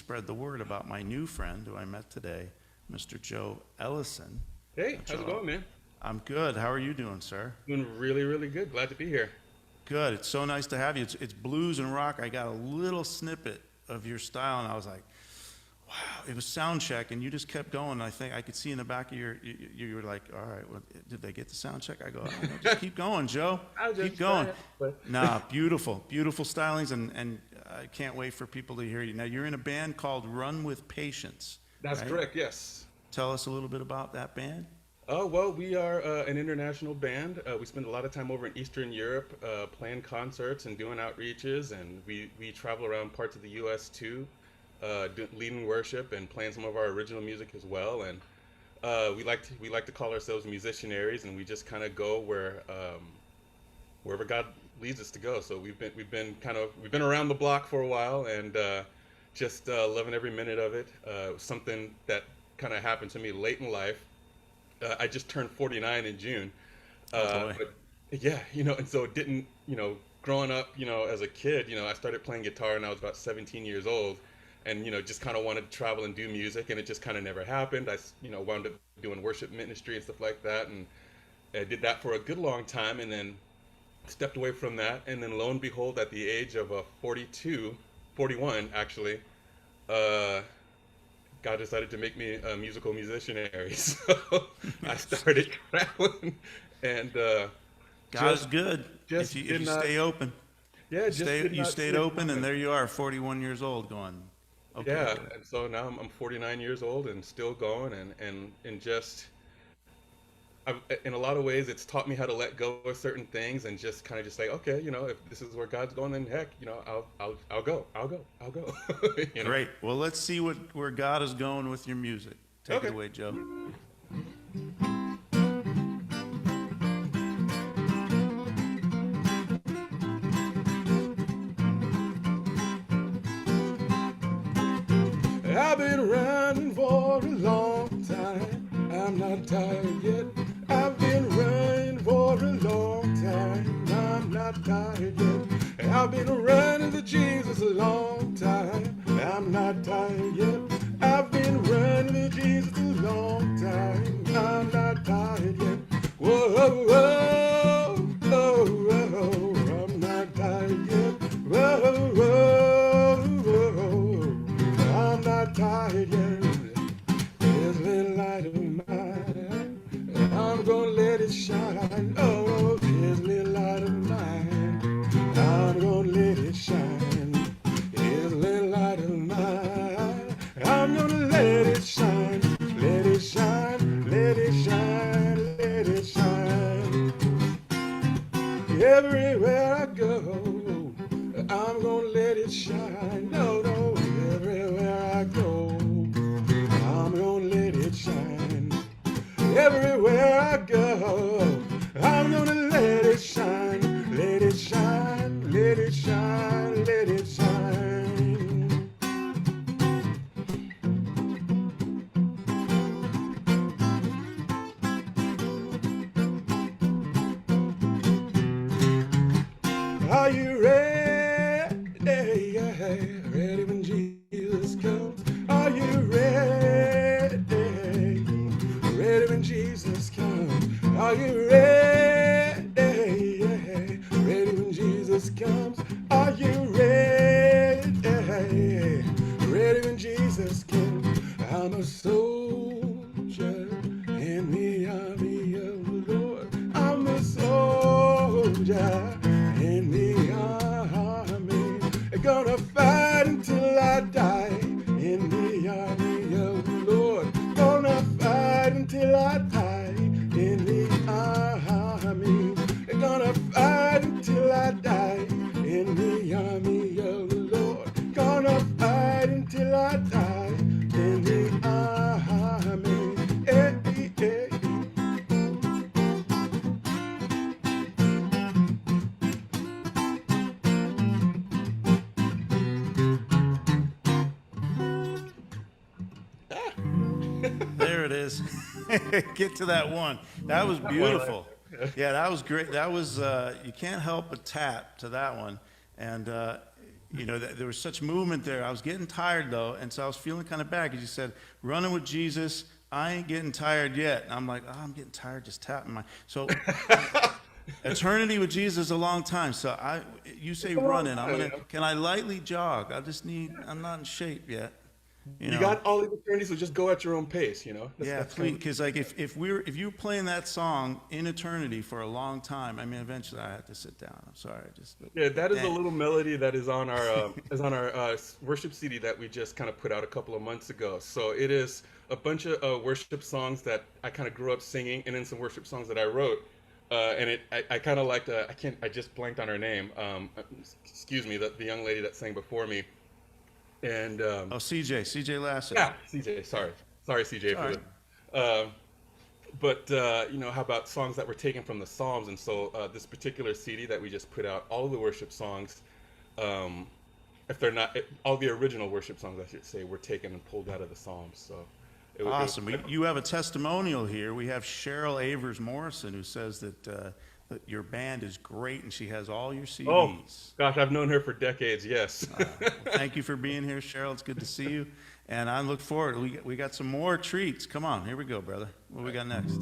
spread the word about my new friend who I met today, Mr. Joe Ellison. Hey, how's it Joe, going, man? I'm good. How are you doing, sir? Doing really, really good. Glad to be here. Good. It's so nice to have you. It's blues and rock. I got a little snippet of your style, and I was like, wow. It was sound check, and you just kept going. I think I could see in the back of you were like, all right, well, did they get the sound check? I go, I don't know, just keep going, Joe. I was Keep just going. trying, but Nah, beautiful, beautiful stylings, and I can't wait for people to hear you. Now, you're in a band called Run with Patience, that's right? correct. Yes. Tell us a little bit about that band. Oh well, we are an international band. We spend a lot of time over in Eastern Europe, playing concerts and doing outreaches, and we travel around parts of the U.S. too, leading worship and playing some of our original music as well. And we like to call ourselves musicianaries, and we just kind of go wherever God leads us to go. So we've been around the block for a while, and just loving every minute of it. Something that kind of happened to me late in life. I just turned 49 in June. Oh boy. But yeah, and so it didn't, growing up, as a kid, I started playing guitar and I was about 17 years old, and, just kind of wanted to travel and do music, and it just kind of never happened. Wound up doing worship ministry and stuff like that, and I did that for a good long time, and then stepped away from that, and then lo and behold, at the age of 41 actually, uh, God decided to make me a musical musicianary. So I started traveling, and God is just good just if did you not stay open. yeah just did You not see stayed it open, and coming. there you are, 41 years old, going, okay, Yeah, Lord. and so now I'm 49 years old and still going, and just in a lot of ways it's taught me how to let go of certain things and just kind of just say, okay, if this is where God's going, then heck, I'll go. you know. Great. Well, let's see where God is going with your music. Take it Okay. away, Joe. I've been running for a long time. I'm not tired yet. I've been running for a long time. I'm not tired yet. I've been running to Jesus a long time. I'm not tired yet. I've been running to Jesus a long time. I'm not tired yet. Whoa, whoa, whoa, whoa, I'm not tired yet. Whoa, whoa, whoa, I'm not tired yet. There's a little light of mine. I'm gonna let it shine. Oh, there's a little light of mine. I'm gonna let it shine. There's a little light of mine. I'm gonna let it shine. Let it shine. Let it shine. Let it shine. Everywhere I go, I'm gonna let it shine. No, no, everywhere I go, I'm gonna let it shine. Everywhere I go, I'm gonna let it shine. Let it shine. Let it shine. Let it shine. Are you ready? Yeah, ready when Jesus comes. Are you ready? Ready when Jesus comes. Are you ready? Yeah, ready when Jesus comes. Are you ready? Ready when Jesus comes. I'm a soldier in the army of the Lord. I'm a soldier in the army. Gonna fight until I die in the army of the Lord. Gonna fight until I die in the army. Gonna fight until I die in the army of the Lord. Gonna fight until I die in the army. Hey, hey, hey. There it is. Get to that one. That was One right beautiful. there. Yeah, that was great. That was, you can't help but tap to that one. And, you know, there was such movement there. I was getting tired though, and so I was feeling kind of bad because you said, running with Jesus, I ain't getting tired yet. And I'm like, oh, I'm getting tired just tapping my, so eternity with Jesus is a long time. So you say running, can I lightly jog? I'm not in shape yet. You You know, got all the eternity, so just go at your own pace. yeah, That's please, kind because like if you were playing that song in eternity for a long time, I mean, eventually I have to sit down. I'm sorry, yeah. That is a dang. little melody that is on our worship CD that we just kind of put out a couple of months ago. So it is a bunch of worship songs that I kind of grew up singing, and then some worship songs that I wrote. I kind of liked. I just blanked on her name. Excuse me, the young lady that sang before me. And Oh, CJ Lasso. yeah, CJ. Sorry, CJ, All for right. the. But how about songs that were taken from the Psalms? And so this particular CD that we just put out, all of the worship songs, if they're not all the original worship songs, I should say, were taken and pulled out of the Psalms. So Awesome. You have a testimonial here. We have Cheryl Avers Morrison, who says that your band is great and she has all your Oh CDs. gosh, I've known her for decades. Yes. Well, thank you for being here, Cheryl. It's good to see you. And I look forward. We got some more treats. Come on, here we go, brother. What we got next?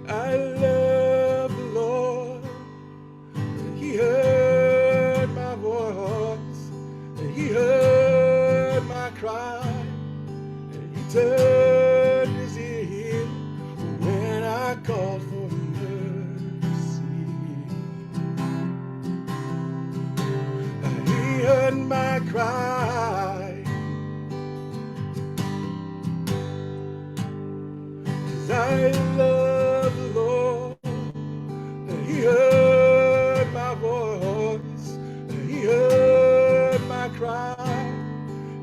I love the Lord. He heard my voice. He heard my cry. He turned his ear when I called for mercy. He heard my cry. 'Cause I love the Lord. He heard my voice. He heard my cry.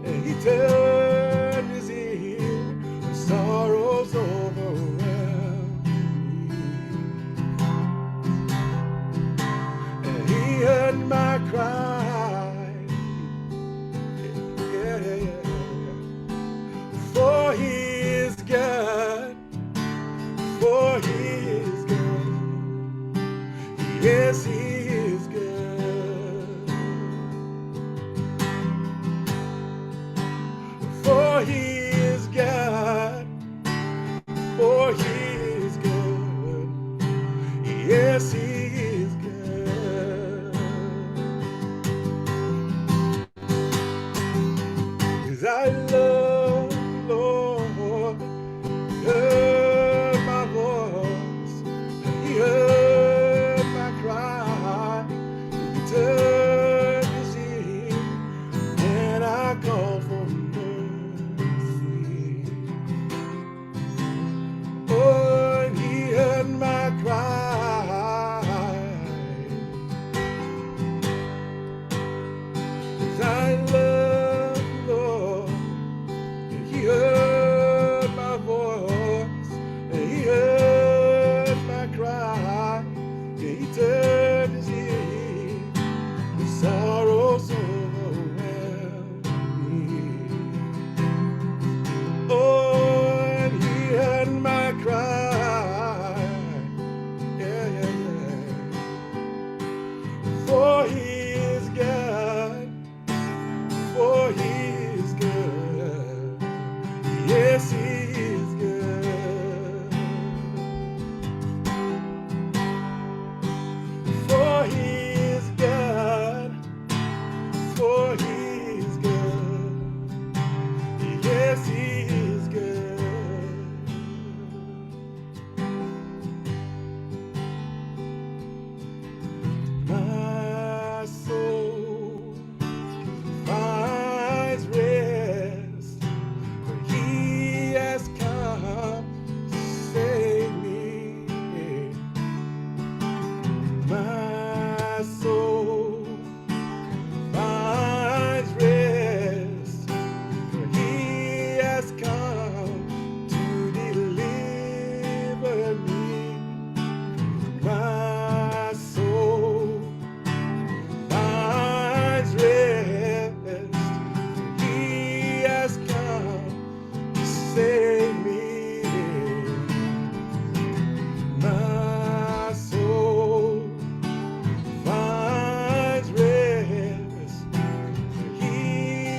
And he turned his ear when sorrows overwhelmed me. And he heard my cry. Yeah, yeah, yeah. For he is God. For he is good. Yes, he is good.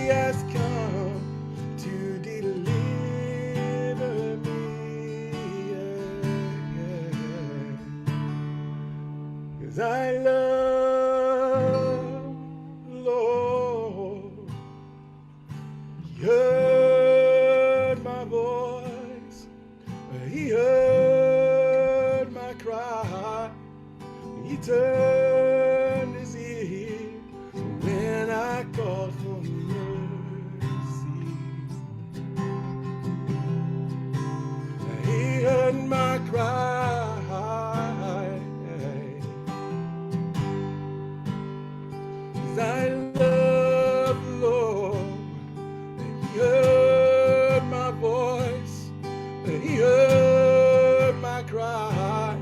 has come to deliver me. Yeah, yeah. 'Cause I love the Lord. He heard my voice. He heard my cry. He turned his ear when I called for mercy. He heard my cry. 'Cause I love the Lord. He heard my voice. He heard my cry.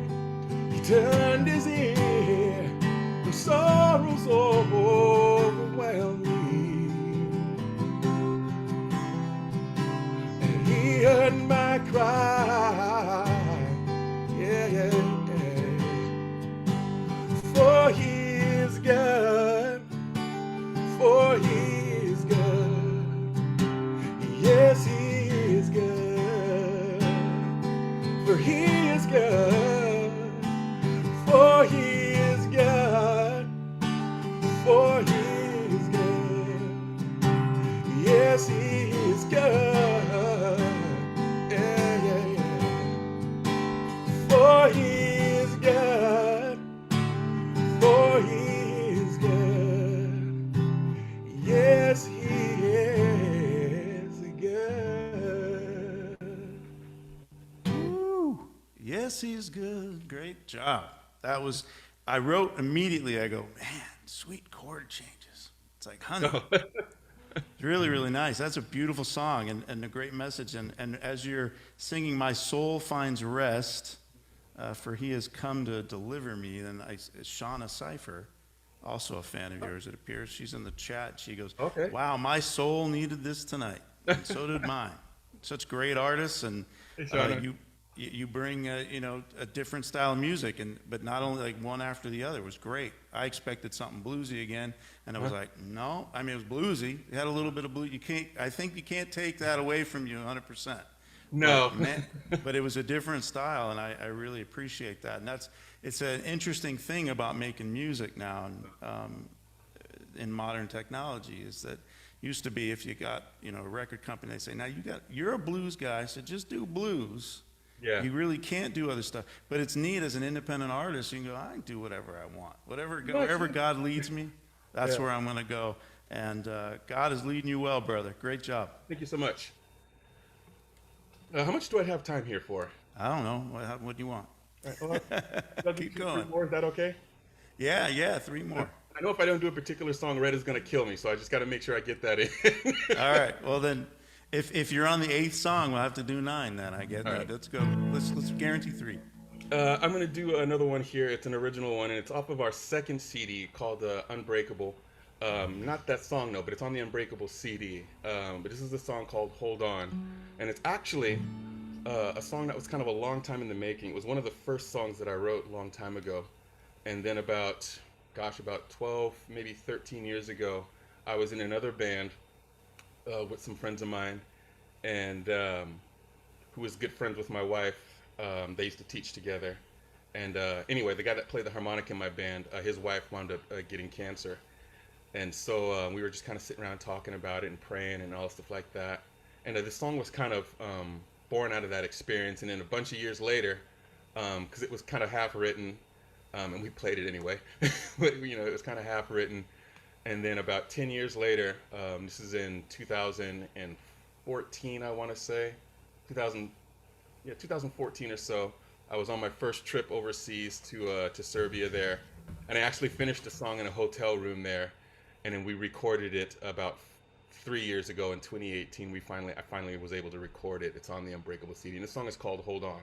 He turned his ear when sorrows overwhelmed me. And he heard my cry. Yeah, yeah, yeah. For he is good. For he is good. Yes, he is good. For he is good. For he is good. For he is good. Yes, he is good. Yeah, yeah, yeah. For he is good. For he is good. Yes, he is good. Woo. Yes, he's good. Great job. That was, I wrote immediately, I go, man, sweet chord changes. It's like honey. It's really, really nice. That's a beautiful song and a great message. And as you're singing, my soul finds rest, for he has come to deliver me, then Shauna Cipher, also a fan of yours, it appears. She's in the chat. She goes, Okay. wow, my soul needed this tonight. And so did mine. Such great artists, and Hey, Shauna. you bring a different style of music, but not only like one after the other. It was great. I expected something bluesy again, and I was like, no. I mean, it was bluesy. It had a little bit of blues. I think you can't take that away from you 100%. No. But it was a different style, and I really appreciate that. And it's an interesting thing about making music now, in modern technology, is that used to be if you got a record company, they say, now you're a blues guy, so just do blues. Yeah. You really can't do other stuff. But it's neat as an independent artist. You can go, I can do whatever I want. Wherever God leads me, that's where I'm going to go. And God is leading you well, brother. Great job. Thank you so much. How much do I have time here for? I don't know. What do you want? All right, well, Keep 3 going. more, is that okay? Yeah, 3 more. I know if I don't do a particular song, Red is going to kill me, so I just got to make sure I get that in. All right. Well, then, if you're on the 8th song, we'll have to do 9 then, I guess. Right. Let's go. Let's guarantee 3. I'm going to do another one here. It's an original one, and it's off of our second CD called Unbreakable. Not that song, no, but it's on the Unbreakable CD. But this is a song called Hold On. And it's actually a song that was kind of a long time in the making. It was one of the first songs that I wrote a long time ago. And then about 12, maybe 13 years ago, I was in another band with some friends of mine, and who was good friends with my wife. They used to teach together. And anyway, the guy that played the harmonica in my band, his wife wound up getting cancer. And so we were just kind of sitting around talking about it and praying and all stuff like that. And this song was kind of born out of that experience. And then a bunch of years later, because it was kind of half written, and we played it anyway, but it was kind of half written. And then about 10 years later, this is in 2014, I want to say, 2014 or so, I was on my first trip overseas to Serbia there, and I actually finished the song in a hotel room there, and then we recorded it about 3 years ago in 2018. I finally was able to record it. It's on the Unbreakable CD, and the song is called Hold On.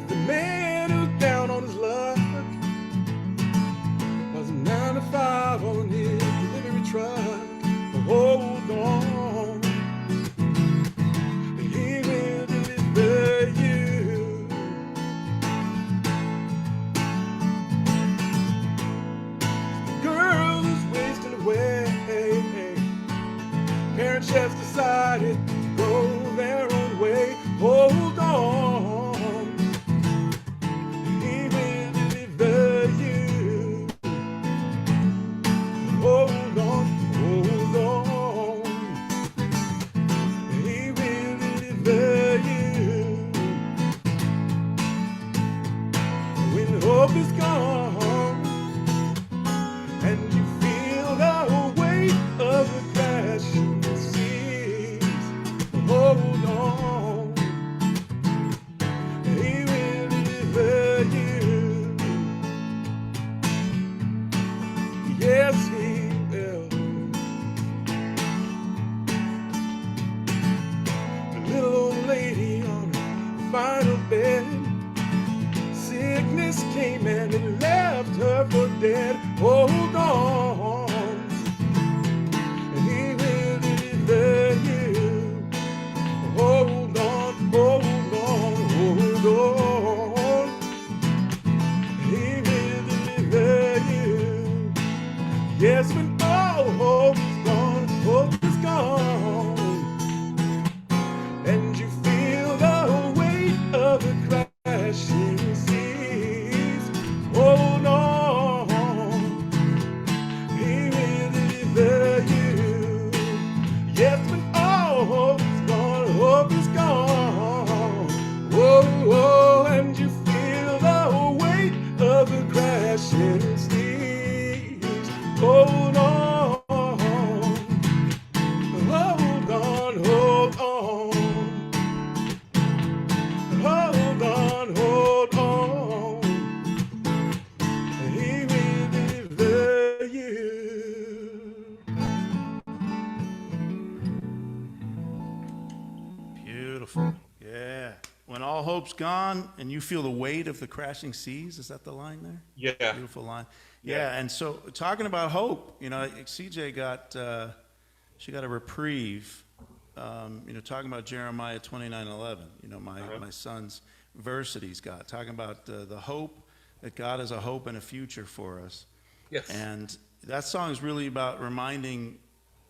The man who's down on his luck was a 9 to 5 on his delivery truck. Hold on, he will deliver dead. Hold on, he will deliver you. Hold on, hold on, hold on. He will deliver you. Yes, when all hope is gone, hope is gone, and you feel the weight of the crashing seas. Hold on, he will deliver you. Yes, when all hope is gone. Whoa, whoa, and you feel the weight of the crashing seas. Hold on, hold on, hold on, hold on, hold on. He will deliver you. Beautiful. Yeah. When all hope's gone and you feel the weight of the crashing seas, is that the line there? Yeah. Beautiful line. Yeah. Yeah, and so talking about hope, CJ got, she got a reprieve, talking about Jeremiah 29:11, my son's verse that he's got, talking about the hope that God has a hope and a future for us. Yes. And that song is really about reminding,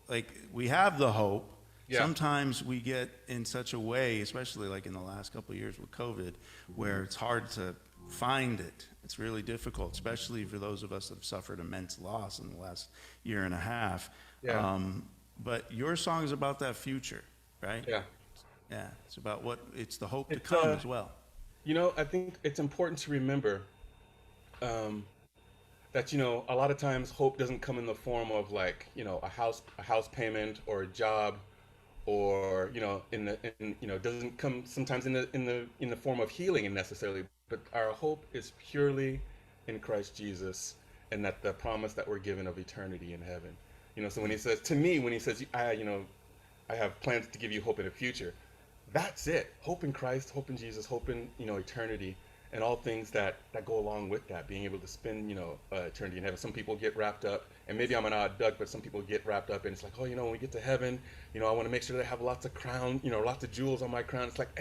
like, we have the hope. Yeah. Sometimes we get in such a way, especially like in the last couple of years with COVID, where it's hard to find it. It's really difficult, especially for those of us that have suffered immense loss in the last year and a half. Yeah. But your song is about that future, right? Yeah. Yeah. It's about it's the hope to It's, come as well. I think it's important to remember that a lot of times hope doesn't come in the form of like a house payment or a job, or doesn't come sometimes in the form of healing necessarily, but our hope is purely in Christ Jesus, and that the promise that we're given of eternity in heaven. So when he says I have plans to give you hope in the future, that's it. Hope in Christ, hope in Jesus, hope in eternity, and all things that go along with that, being able to spend eternity in heaven. Some people get wrapped up, and maybe I'm an odd duck, but some people get wrapped up, and it's like, when we get to heaven, I want to make sure that I have lots of crown, lots of jewels on my crown. It's like,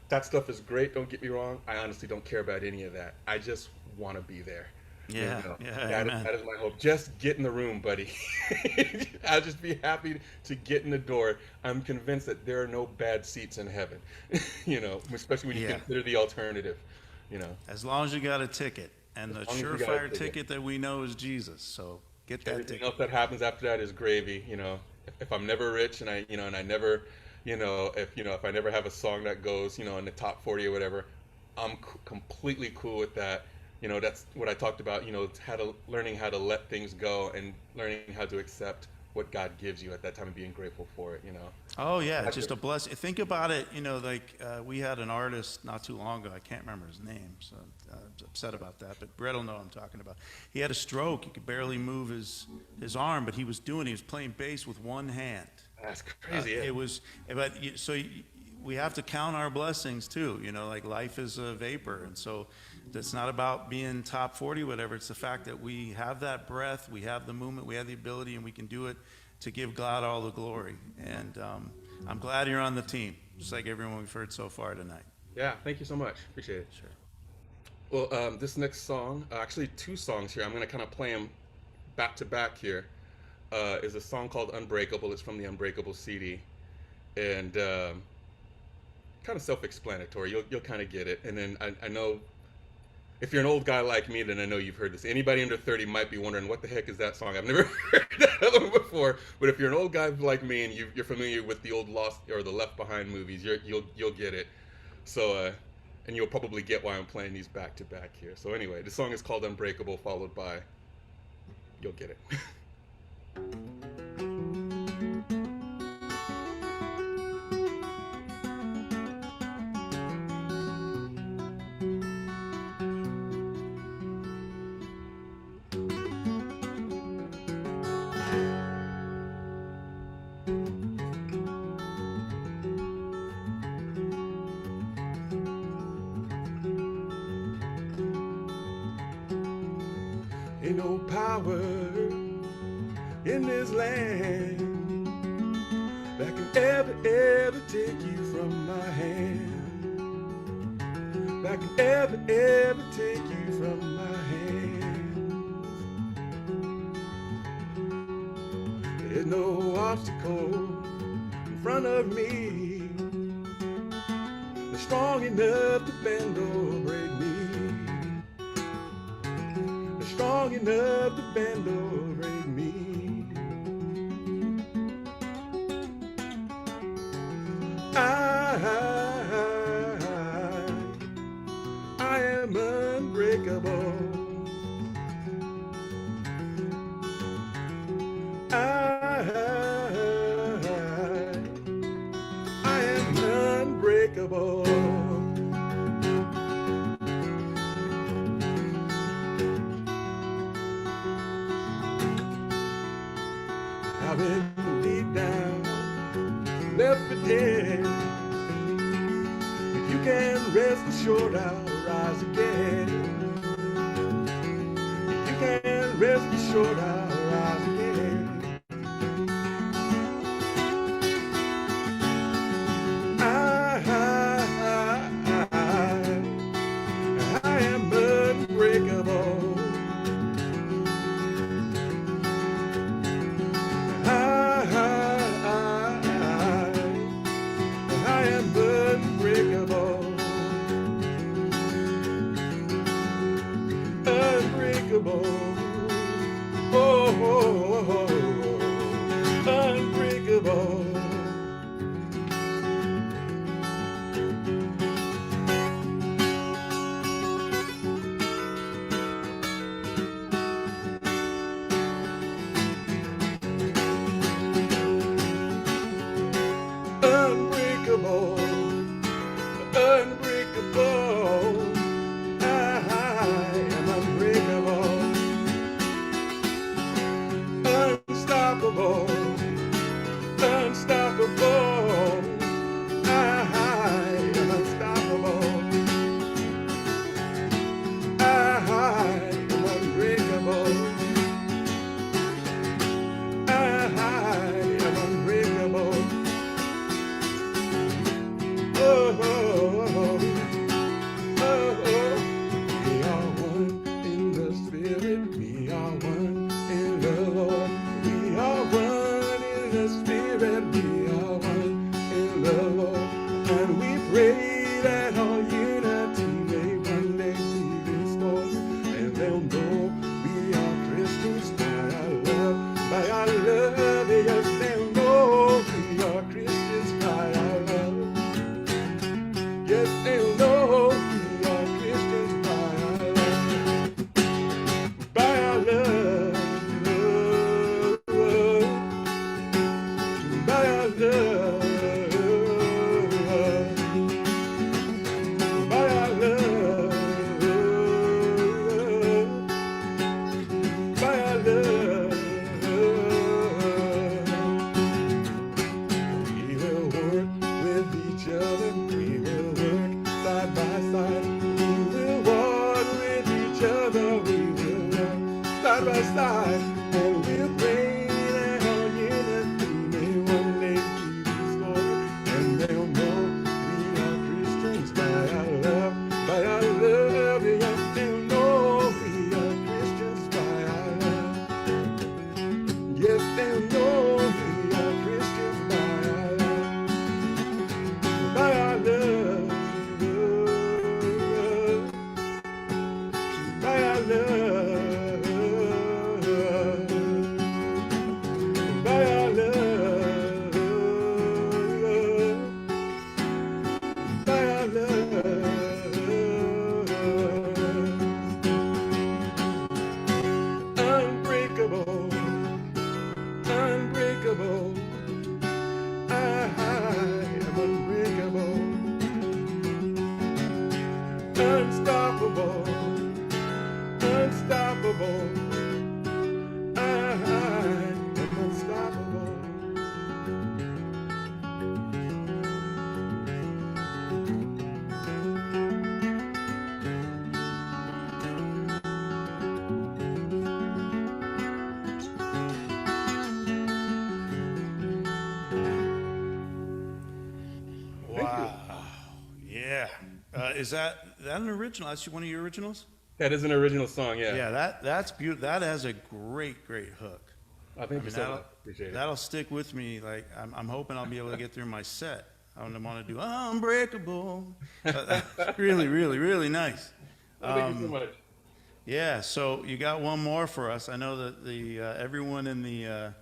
that stuff is great. Don't get me wrong. I honestly don't care about any of that. I just want to be there. Yeah. That is my hope. Just get in the room, buddy. I'll just be happy to get in the door. I'm convinced that there are no bad seats in heaven, especially when you consider the alternative, As long as you got a ticket, and the surefire ticket that we know is Jesus. So get that Everything ticket. else that happens after that is gravy. If I'm never rich and I never, if I never have a song that goes, in the top 40 or whatever, I'm completely cool with that. That's what I talked about, learning how to let things go and learning how to accept what God gives you at that time and being grateful for it, Oh yeah, it's just a blessing. Think about it, we had an artist not too long ago, I can't remember his name, so I was upset about that, but Brett will know what I'm talking about. He had a stroke, he could barely move his arm, but he was playing bass with one hand. That's crazy. We have to count our blessings too, life is a vapor, and so it's not about being top 40, whatever. It's the fact that we have that breath, we have the movement, we have the ability, and we can do it to give God all the glory. And I'm glad you're on the team, just like everyone we've heard so far tonight. Yeah, thank you so much. Appreciate it. Sure. Well, this next song, actually two songs here, I'm going to kind of play them back to back here, is a song called Unbreakable. It's from the Unbreakable CD. And kind of self-explanatory. You'll kind of get it. And then I know if you're an old guy like me, then I know you've heard this. Anybody under 30 might be wondering, what the heck is that song? I've never heard that one before. But if you're an old guy like me and you're familiar with the old Lost or the Left Behind movies, you'll get it. So, and you'll probably get why I'm playing these back to back here. So anyway, the song is called Unbreakable, followed by, you'll get it. Ain't no power in this land that can ever take you from my hand. That can ever take you from my hand. There's no obstacle in front of me that's strong enough to bend or break me. That's strong enough to bend or break me. I am unbreakable. I am unbreakable. I've been deep down, left for dead. If you can rest assured I'll rise again. If you can rest assured I'll rise again. I am unbreakable. I am unbreakable. Unbreakable. Oh, unbreakable. Unbreakable, unbreakable. I am unbreakable, unstoppable, unstoppable. I am unstoppable. I am unbreakable. I am unbreakable. Oh, we are one in the Spirit. We are one in the Lord. We are one in the Spirit. We are one in the Lord. And we pray that our unity may one day be restored. And they'll know we are Christians by our love. By our love, yes, they'll know we are Christians by our love. Yes, they'll know we are Christians by our love. By our love. By our love. Yeah. Is that an original? That's one of your originals? That is an original song, yeah. Yeah, that's beautiful. That has a great hook. I thank you so That'll much. Appreciate it. that'll stick with me. Like I'm hoping I'll be able to get through my set. I don't want to do Unbreakable. Really nice. Well, thank you so much. Yeah. So you got one more for us. I know that the everyone in the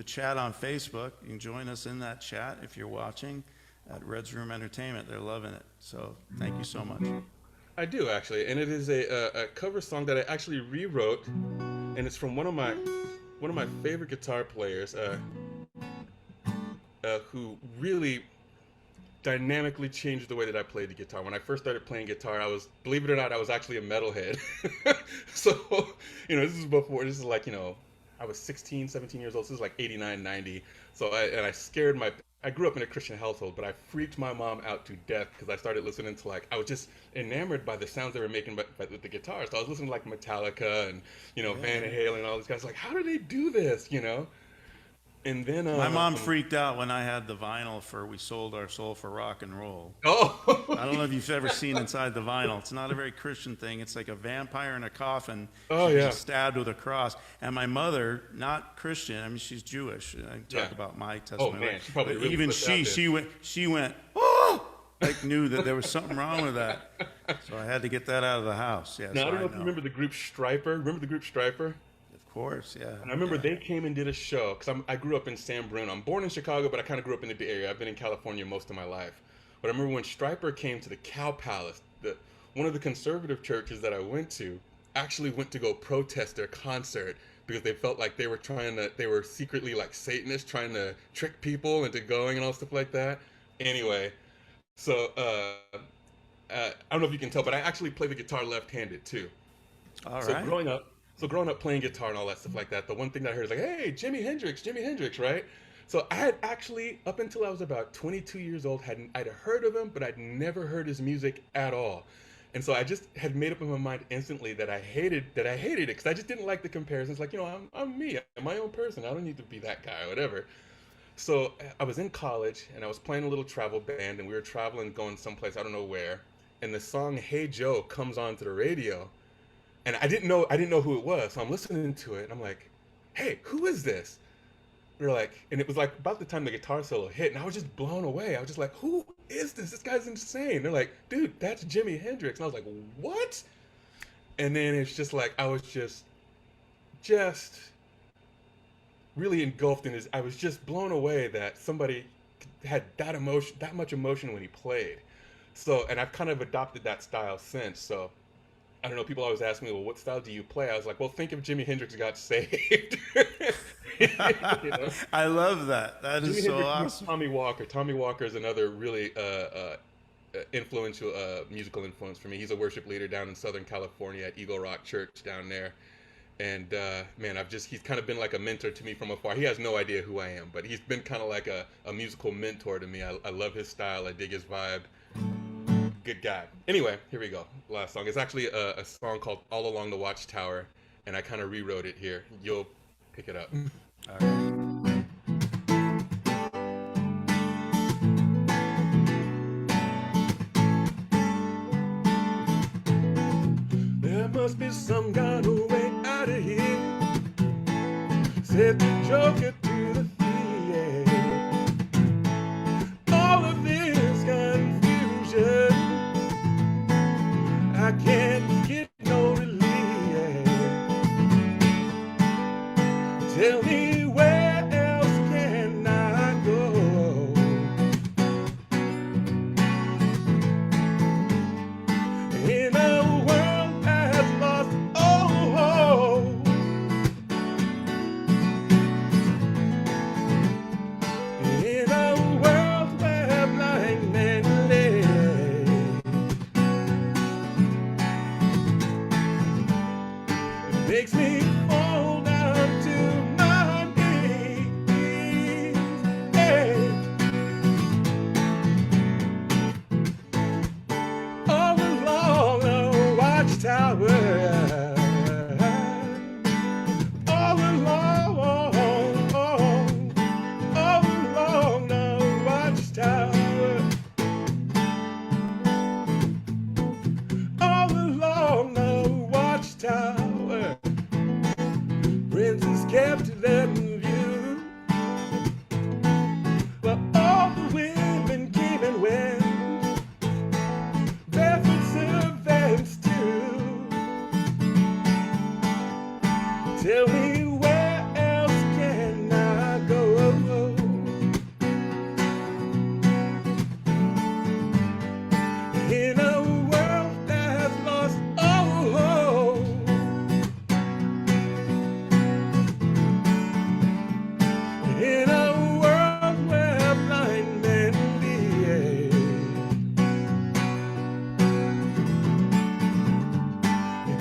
chat on Facebook, you can join us in that chat if you're watching at Red's Room Entertainment. They're loving it. So thank you so much. I do actually, and it is a cover song that I actually rewrote, and it's from one of my favorite guitar players, who really dynamically changed the way that I played the guitar. When I first started playing guitar, believe it or not, I was actually a metalhead. So, this is like, I was 16, 17 years old. So this is like 89, 90. So I grew up in a Christian household, but I freaked my mom out to death because I started listening to I was just enamored by the sounds they were making with the guitar. So I was listening to Metallica and, Van Halen and all these guys. Like, how do they do this, And then My mom freaked out when I had the vinyl for "We Sold Our Soul for Rock and Roll." Oh, I don't know if you've ever seen inside the vinyl. It's not a very Christian thing. It's like a vampire in a coffin. Oh, She's yeah. stabbed with a cross. And my mother, not Christian. I mean, she's Jewish. I talk Yeah. about my testimony. man, she probably But really even flipped out there. she went, oh, like knew that there was something wrong with that. So I had to get that out of the house. Yeah. now so I don't know if you remember the group Stryper. Remember the group Stryper? Of course, yeah. And I remember they came and did a show because I grew up in San Bruno. I'm born in Chicago, but I kind of grew up in the Bay Area. I've been in California most of my life. But I remember when Stryper came to the Cow Palace, one of the conservative churches that I went to actually went to go protest their concert because they felt like they were secretly like Satanists trying to trick people into going and all stuff like that. Anyway, so I don't know if you can tell, but I actually play the guitar left-handed too. All So right. growing up playing guitar and all that stuff like that, the one thing that I heard is like, hey, Jimi Hendrix, right? So I had actually, up until I was about 22 years old, I'd heard of him, but I'd never heard his music at all. And so I just had made up in my mind instantly that I hated it because I just didn't like the comparisons. Like, I'm me, I'm my own person. I don't need to be that guy or whatever. So I was in college and I was playing a little travel band and we were traveling, going someplace, I don't know where. And the song Hey Joe comes onto the radio. And I didn't know who it was. So I'm listening to it and I'm like, hey, who is this? They're like, and it was like about the time the guitar solo hit, and I was just blown away. I was just like, who is this? This guy's insane. They're like, dude, that's Jimi Hendrix. And I was like, what? And then it's just like, I was just really engulfed in his, I was just blown away that somebody had that much emotion when he played. So, and I've kind of adopted that style since. So, I don't know, people always ask me, well, what style do you play? I was like, well, think if Jimi Hendrix got saved. I love that. That is Jimi so Hendrix awesome. Tommy Walker. Tommy Walker is another really influential musical influence for me. He's a worship leader down in Southern California at Eagle Rock Church down there. And man, he's kind of been like a mentor to me from afar. He has no idea who I am, but he's been kind of like a musical mentor to me. I love his style. I dig his vibe. Good guy. Anyway, here we go. Last song. It's actually a song called All Along the Watchtower, and I kind of rewrote it here. You'll pick it up. All right. There must be some kind of way out of here. Said the Joker to the thief. All of this confusion, I can't get no relief. Tell me where else can I go? In a world that's lost all hope. In a world where blind men lay. It makes me fall down to my knees. Hey. All along the watchtower. All along the watchtower.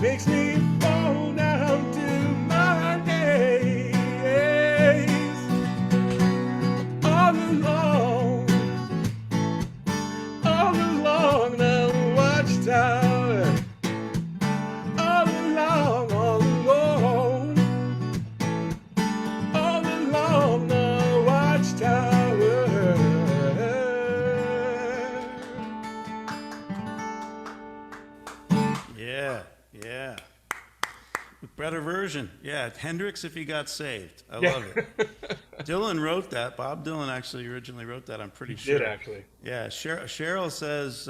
makes me fall down to my knees. All along the watchtower, all along, all along the watchtower. Yeah, yeah. Better version. Yeah, Hendrix if he got saved. I Yeah. love it. Dylan wrote that. Bob Dylan actually originally wrote that, I'm pretty He sure. did, actually. Yeah, Cheryl says,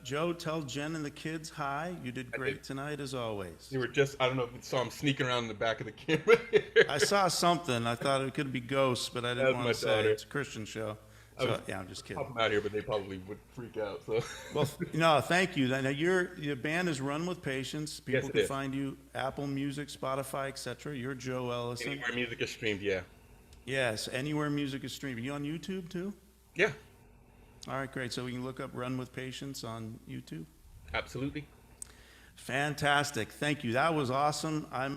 Joe, tell Jen and the kids hi. You did great did. tonight as always. You were just, I don't know if you saw him sneaking around in the back of the camera here. I saw something. I thought it could be ghosts, but I That didn't was want my to say daughter. it's a Christian show. I So, was- yeah, I'm just Help kidding. them out here, but they probably would freak out. So. Well, no, thank you. Now, your band is Run with Patience. People Yes, it can is. find you Apple Music, Spotify, etc. You're Joe Ellison. Anywhere music is streamed, yeah. Yes, anywhere music is streamed. Are you on YouTube too? Yeah, All right, great. So we can look up Run with Patience on YouTube. absolutely. Fantastic. Thank you. That was awesome. I'm